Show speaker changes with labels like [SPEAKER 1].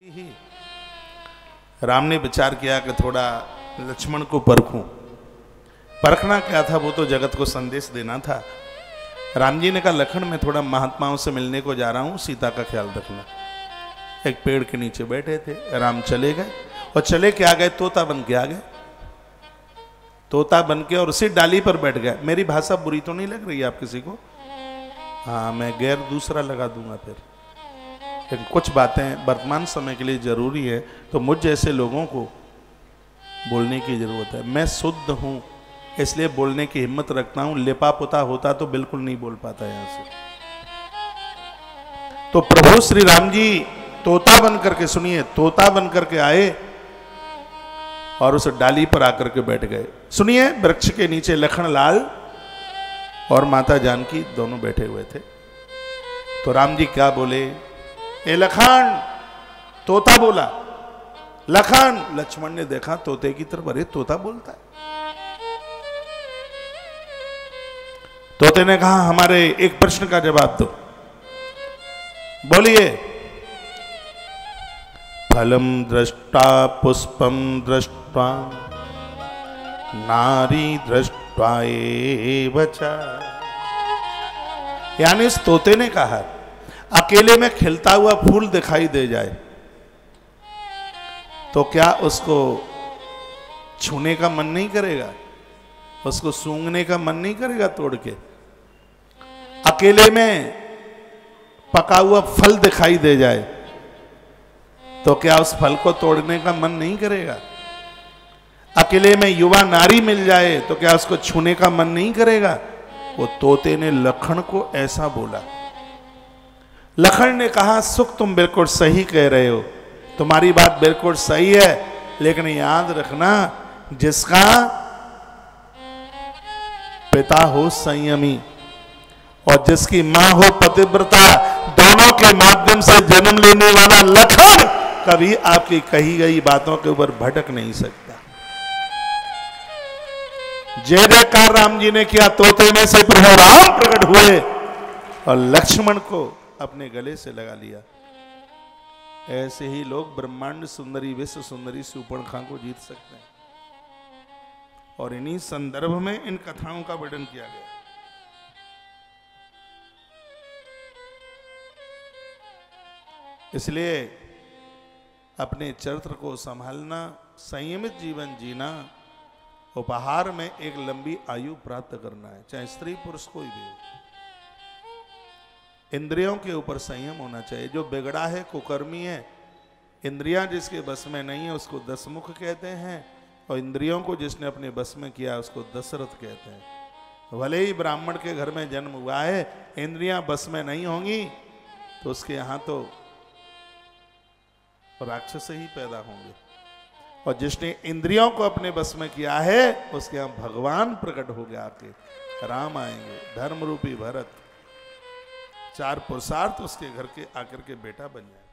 [SPEAKER 1] ही राम ने विचार किया कि थोड़ा लक्ष्मण को परखूं। परखना क्या था, वो तो जगत को संदेश देना था। राम जी ने कहा लखन मैं थोड़ा महात्माओं से मिलने को जा रहा हूं, सीता का ख्याल रखना। एक पेड़ के नीचे बैठे थे, राम चले गए और चले के आ गए, तोता बन के आ गए। तोता बन के और उसी डाली पर बैठ गए। मेरी भाषा बुरी तो नहीं लग रही है आप किसी को? हाँ, मैं गैर दूसरा लगा दूंगा फिर। लेकिन कुछ बातें वर्तमान समय के लिए जरूरी है, तो मुझ जैसे लोगों को बोलने की जरूरत है। मैं शुद्ध हूं इसलिए बोलने की हिम्मत रखता हूं। लेपा पुता होता तो बिल्कुल नहीं बोल पाता यहां से। तो प्रभु श्री राम जी तोता बन करके, सुनिए, तोता बन करके आए और उस डाली पर आकर के बैठ गए। सुनिए, वृक्ष के नीचे लखन लाल और माता जानकी दोनों बैठे हुए थे। तो राम जी क्या बोले, ए लखन, तोता बोला। लखन, लक्ष्मण ने देखा तोते की तरफ, अरे तोता बोलता है। तोते ने कहा हमारे एक प्रश्न का जवाब दो। बोलिए। फलम दृष्टा पुष्पम दृष्टा नारी दृष्टा एव च। यानी इस तोते ने कहा अकेले में खिलता हुआ फूल दिखाई दे जाए तो क्या उसको छूने का मन नहीं करेगा? उसको सूंघने का मन नहीं करेगा तोड़ के? अकेले में पका हुआ फल दिखाई दे जाए तो क्या उस फल को तोड़ने का मन नहीं करेगा? अकेले में युवा नारी मिल जाए तो क्या उसको छूने का मन नहीं करेगा? वो तोते ने लखन को ऐसा बोला। लखन ने कहा सुख तुम बिल्कुल सही कह रहे हो, तुम्हारी बात बिल्कुल सही है, लेकिन याद रखना जिसका पिता हो संयमी और जिसकी मां हो पतिव्रता, दोनों के माध्यम से जन्म लेने वाला लखन कभी आपकी कही गई बातों के ऊपर भटक नहीं सकता। जय जयकार राम जी ने किया, तोते में से प्रभु राम प्रकट हुए और लक्ष्मण को अपने गले से लगा लिया। ऐसे ही लोग ब्रह्मांड सुंदरी विश्व सुंदरी शूर्पणखा को जीत सकते हैं। और इन्हीं संदर्भ में इन कथाओं का वर्णन किया गया। इसलिए अपने चरित्र को संभालना, संयमित जीवन जीना, उपहार में एक लंबी आयु प्राप्त करना है, चाहे स्त्री पुरुष कोई भी हो। इंद्रियों के ऊपर संयम होना चाहिए। जो बिगड़ा है, कुकर्मी है, इंद्रियां जिसके बस में नहीं है उसको दसमुख कहते हैं, और इंद्रियों को जिसने अपने बस में किया उसको दशरथ कहते हैं। भले ही ब्राह्मण के घर में जन्म हुआ है, इंद्रियां बस में नहीं होंगी तो उसके यहां तो राक्षस ही पैदा होंगे। और जिसने इंद्रियों को अपने बस में किया है उसके यहां भगवान प्रकट हो गया, आके राम आएंगे, धर्म रूपी भरत। चार पुरुषार्थ उसके घर के आकर के बेटा बन जाए।